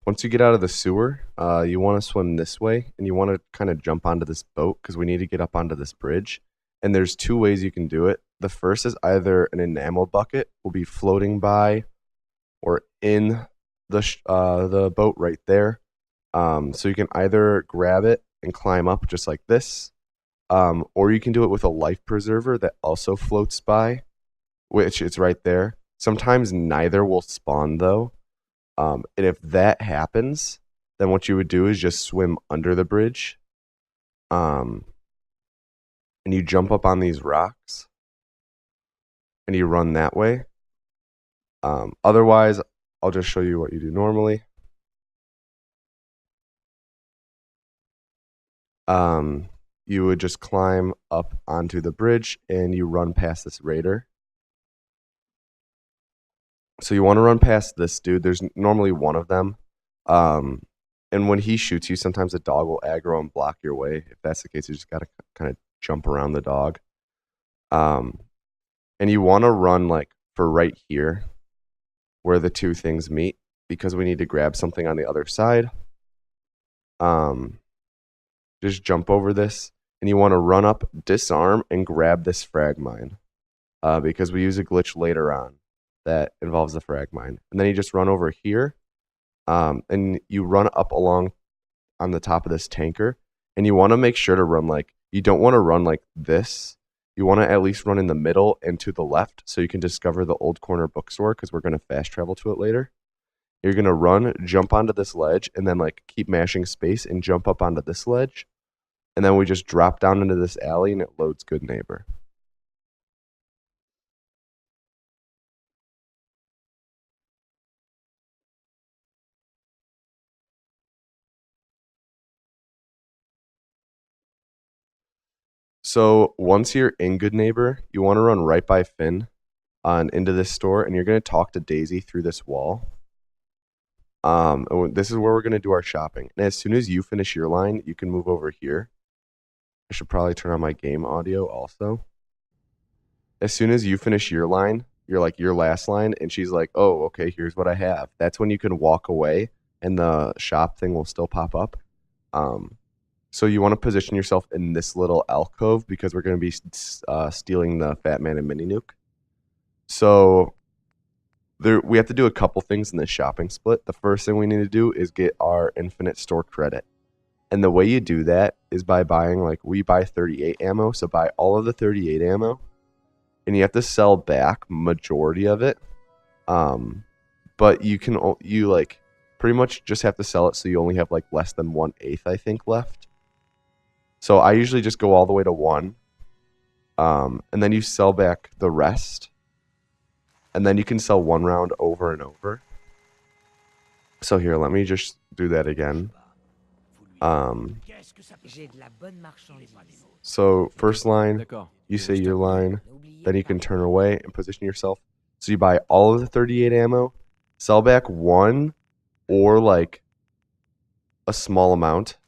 once you get out of the sewer, you want to swim this way, and you want to kind of jump onto this boat because we need to get up onto this bridge. And there's two ways you can do it. The first is either an enamel bucket will be floating by or in the boat right there. So you can either grab it and climb up just like this, or you can do it with a life preserver that also floats by, which it's right there. Sometimes neither will spawn though. And if that happens, then what you would do is just swim under the bridge. And you jump up on these rocks and you run that way. Otherwise, I'll just show you what you do normally. You would just climb up onto the bridge and you run past this raider. So you want to run past this dude. There's normally one of them. And when he shoots you, sometimes the dog will aggro and block your way. If that's the case, you just got to kind of jump around the dog. And you want to run like for right here where the two things meet because we need to grab something on the other side. Just jump over this. And you want to run up, disarm, and grab this frag mine because we use a glitch later on that involves the frag mine. And then you just run over here, and you run up along on the top of this tanker. And you want to make sure to run like, you don't want to run like this. You want to at least run in the middle and to the left so you can discover the old corner bookstore because we're going to fast travel to it later. You're going to run, jump onto this ledge, and then like keep mashing space and jump up onto this ledge. And then we just drop down into this alley and it loads Gooodneighbor. So once you're in Gooodneighbor, you want to run right by Finn and into this store, and you're going to talk to Daisy through this wall. And this is where we're going to do our shopping. And as soon as you finish your line, you can move over here. I should probably turn on my game audio also. As soon as you finish your line, you're like your last line, and she's like, oh, okay, here's what I have. That's when you can walk away, and the shop thing will still pop up. So you want to position yourself in this little alcove because we're going to be stealing the Fat Man and Mini Nuke. So we have to do a couple things in this shopping split. The first thing we need to do is get our infinite store credit. And the way you do that is by buying, like, we buy 38 ammo, so buy all of the 38 ammo. And you have to sell back majority of it. But you like pretty much just have to sell it so you only have like less than 1/8, I think, left. So I usually just go all the way to 1. And then you sell back the rest. And then you can sell 1 round over and over. So here, let me just do that again. So first line, you say your line, then you can turn away and position yourself. So you buy all of the 38 ammo, sell back 1 or like a small amount,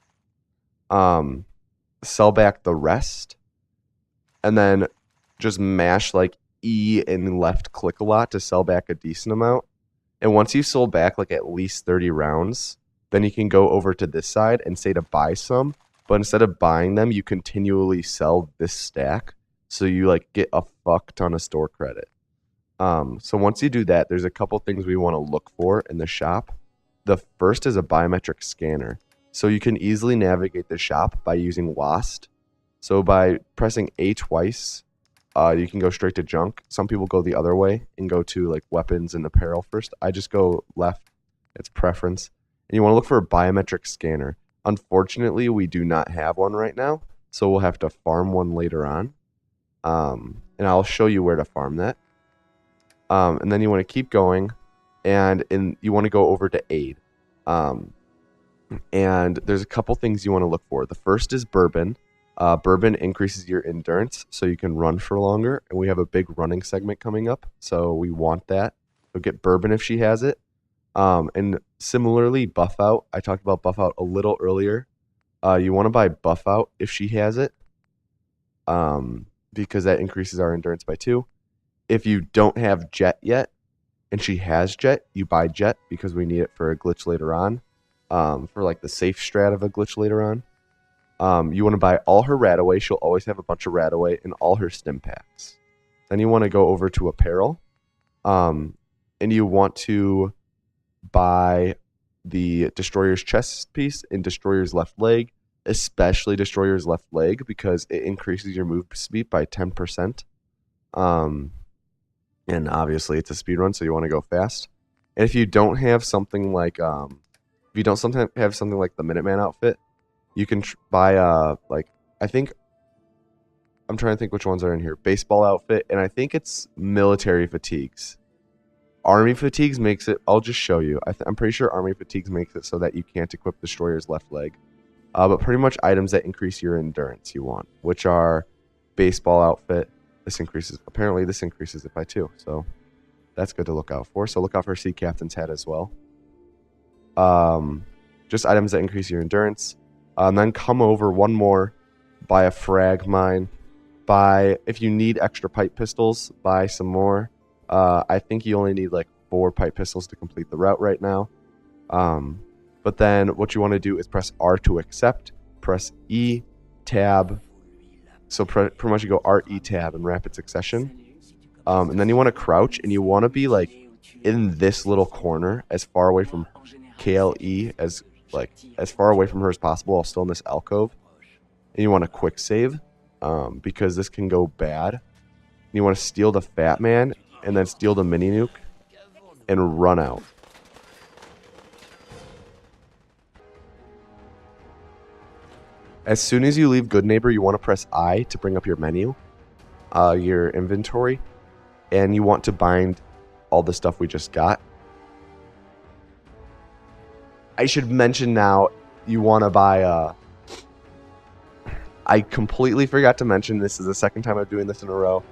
sell back the rest, and then just mash like E and left click a lot to sell back a decent amount. And once you've sold back like at least 30 rounds, then you can go over to this side and say to buy some. But instead of buying them, you continually sell this stack. So you like get a fuck ton of store credit. So once you do that, there's a couple things we want to look for in the shop. The first is a biometric scanner. So you can easily navigate the shop by using WASD. So by pressing A twice, you can go straight to junk. Some people go the other way and go to like weapons and apparel first. I just go left. It's preference. And you want to look for a biometric scanner. Unfortunately, we do not have one right now, so we'll have to farm one later on. And I'll show you where to farm that. And then you want to keep going, and you want to go over to aid. And there's a couple things you want to look for. The first is bourbon. Bourbon increases your endurance, so you can run for longer. And we have a big running segment coming up, so we want that. So get bourbon if she has it. And similarly, buff out. I talked about buff out a little earlier. You want to buy buff out if she has it, because that increases our endurance by 2. If you don't have jet yet, and she has jet, you buy jet because we need it for a glitch later on. for like the safe strat of a glitch later on. You want to buy all her Radaway. She'll always have a bunch of Radaway and all her stim packs. Then you want to go over to apparel. And you want to buy the Destroyer's chest piece and Destroyer's left leg, especially Destroyer's left leg, because it increases your move speed by 10%. And obviously it's a speed run, so you want to go fast. And if you don't have something like the Minuteman outfit, you can buy like, I think, I'm trying to think which ones are in here. Baseball outfit, and I think it's military fatigues. Army fatigues makes it, I'll just show you. I'm pretty sure army fatigues makes it so that you can't equip Destroyer's left leg. But pretty much items that increase your endurance you want, which are baseball outfit. Apparently this increases it by 2. So that's good to look out for. So look out for Sea Captain's hat as well. Just items that increase your endurance. And then come over one more, buy a frag mine. If you need extra pipe pistols, buy some more. I think you only need like 4 pipe pistols to complete the route right now. But then what you want to do is press R to accept, press E, tab. So pretty much you go R, E, tab in rapid succession. And then you want to crouch, and you want to be like in this little corner as far away from KLE as far away from her as possible while still in this alcove. And you want to quick save because this can go bad. And you want to steal the Fat Man and then steal the mini nuke and run out. As soon as you leave Gooodneighbor, you want to press I to bring up your menu, your inventory, and you want to bind all the stuff we just got. I should mention now, you want to buy I completely forgot to mention, this is the second time I'm doing this in a row.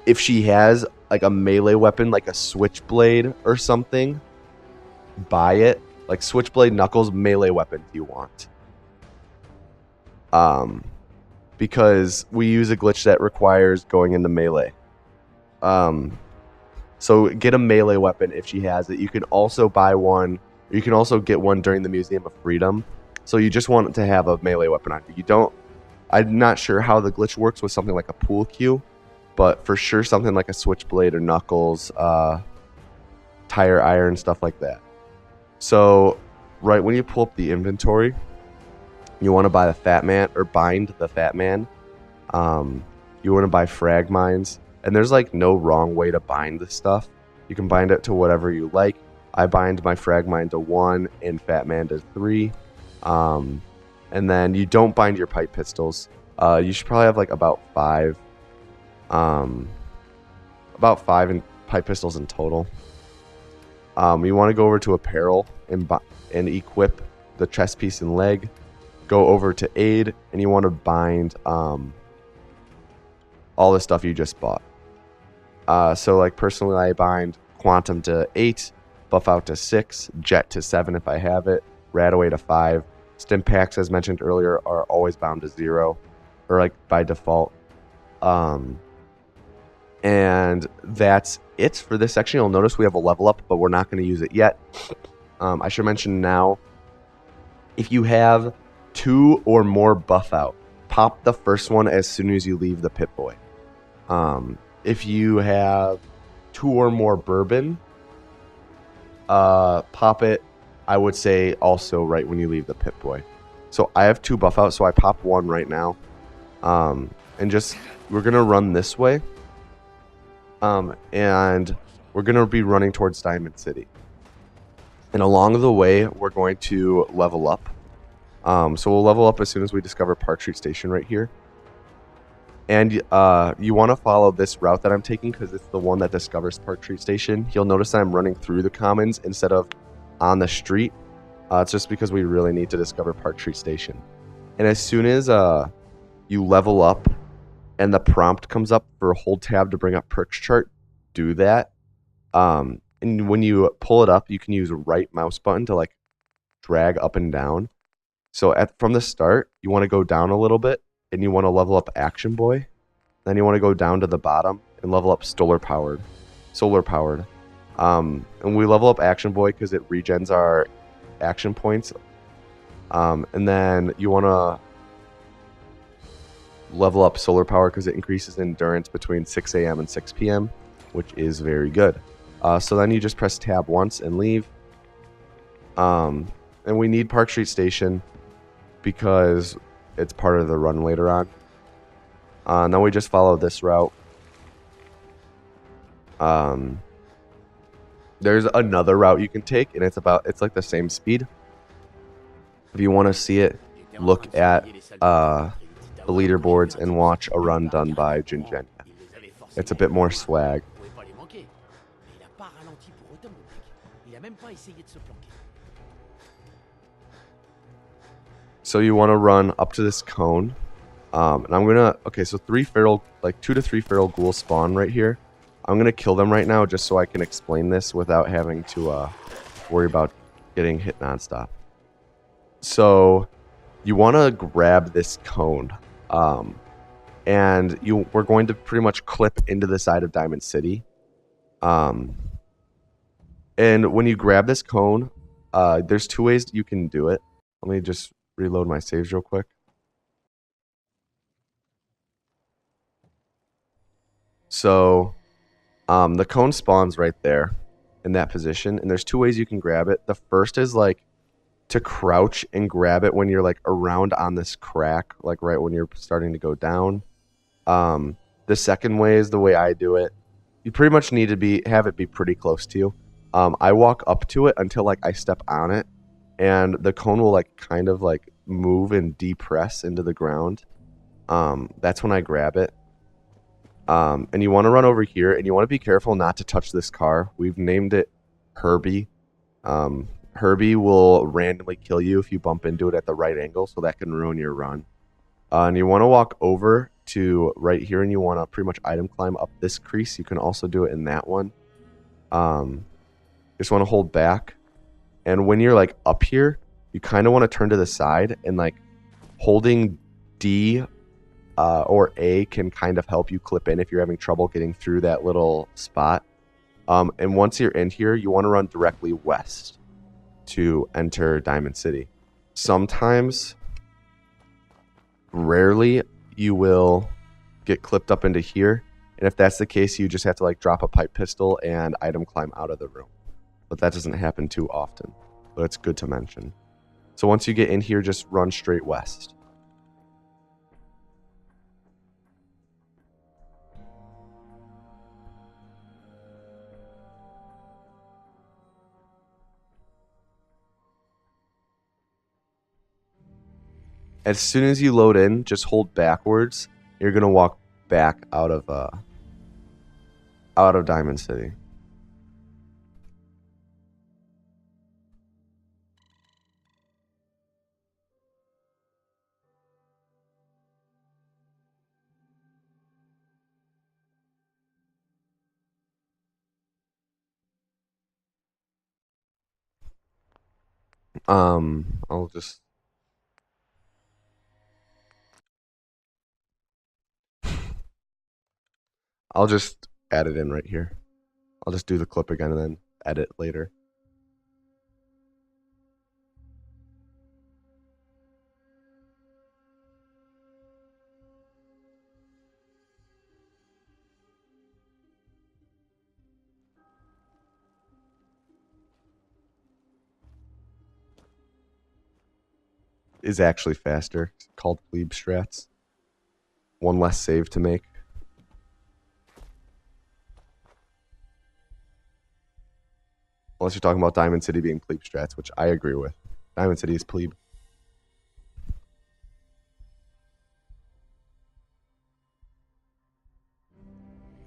If she has like a melee weapon, like a switchblade or something, buy it. Like switchblade, knuckles, melee weapon you want. Because we use a glitch that requires going into melee. So get a melee weapon if she has it. You can also buy one. You can also get one during the Museum of Freedom. So you just want to have a melee weapon on you. You don't. I'm not sure how the glitch works with something like a pool cue, but for sure something like a switchblade or knuckles, tire iron, stuff like that. So right when you pull up the inventory, you want to buy the Fat Man or bind the Fat Man. You want to buy frag mines, and there's like no wrong way to bind this stuff. You can bind it to whatever you like. I bind my frag mine to 1 and Fat Man to 3. And then you don't bind your pipe pistols. You should probably have like about 5 in pipe pistols in total. You want to go over to apparel and equip the chest piece and leg. Go over to aid, and you want to bind all the stuff you just bought. So like personally, I bind Quantum to 8, Buff Out to 6, Jet to 7 if I have it, Radaway to 5. Stim packs, as mentioned earlier, are always bound to 0, or like by default. And that's it for this section. You'll notice we have a level up, but we're not going to use it yet. I should mention now, if you have 2 or more buff out, pop the first one as soon as you leave the Pip-Boy. If you have 2 or more bourbon, pop it, I would say also right when you leave the Pip-Boy. So I have 2 buff out, so I pop 1 right now. And we're going to run this way. And we're going to be running towards Diamond City. And along the way, we're going to level up. So we'll level up as soon as we discover Park Street Station right here. And you want to follow this route that I'm taking because it's the one that discovers Park Street Station. You'll notice that I'm running through the commons instead of on the street. It's just because we really need to discover Park Street Station. And as soon as you level up and the prompt comes up for hold tab to bring up perks chart, do that. And when you pull it up, you can use right mouse button to like drag up and down. So from the start, you want to go down a little bit and you want to level up Action Boy. Then you want to go down to the bottom and level up Solar Powered. And we level up Action Boy because it regens our action points. And then you want to level up solar power because it increases endurance between 6 a.m. and 6 p.m., which is very good. So then you just press tab once and leave. And we need Park Street Station because it's part of the run later on. Then we just follow this route. There's another route you can take, and it's like the same speed. If you want to see it, look at the leaderboards and watch a run done by Jinjenya. It's a bit more swag. So you want to run up to this cone. And I'm gonna, okay, so 2 to 3 feral ghouls spawn right here. I'm gonna kill them right now just so I can explain this without having to worry about getting hit nonstop. So you want to grab this cone, and we're going to pretty much clip into the side of Diamond City. And when you grab this cone, there's 2 ways you can do it. Let me just reload my saves real quick. So the cone spawns right there in that position, and there's 2 ways you can grab it. The first is like to crouch and grab it when you're like around on this crack, like right when you're starting to go down. The second way is the way I do it. You pretty much need to have it be pretty close to you. I walk up to it until like I step on it, and the cone will like kind of like move and depress into the ground. That's when I grab it. And you want to run over here, and you want to be careful not to touch this car. We've named it Herbie. Herbie will randomly kill you if you bump into it at the right angle, so that can ruin your run. And you want to walk over to right here, and you want to pretty much item climb up this crease. You can also do it in that one. Just want to hold back, and when you're like up here, you kind of want to turn to the side, and like holding D or A can kind of help you clip in if you're having trouble getting through that little spot. And once you're in here, you want to run directly west to enter Diamond City. Sometimes, rarely, you will get clipped up into here, and if that's the case, you just have to like drop a pipe pistol and item climb out of the room. But that doesn't happen too often, but it's good to mention. So once you get in here, just run straight west. As soon as you load in, just hold backwards. You're gonna walk back out of Diamond City. I'll just add it in right here. I'll just do the clip again and then edit later. Is actually faster. It's called plebe strats. 1 less save to make. Unless you're talking about Diamond City being plebe strats, which I agree with. Diamond City is plebe.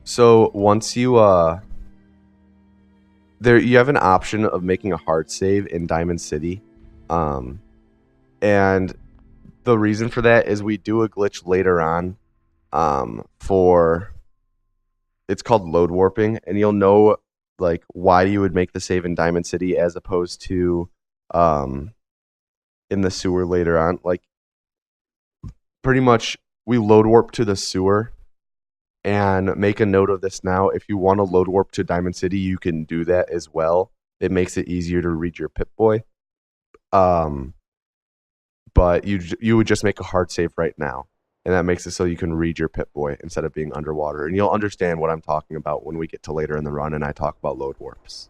So once you you have an option of making a hard save in Diamond City. And the reason for that is we do a glitch later on it's called load warping, and you'll know like why you would make the save in Diamond City as opposed to in the sewer later on. Like pretty much we load warp to the sewer, and make a note of this now. If you want to load warp to Diamond City, you can do that as well. It makes it easier to read your Pip-Boy. But you would just make a hard save right now, and that makes it so you can read your Pip-Boy instead of being underwater. And you'll understand what I'm talking about when we get to later in the run and I talk about load warps.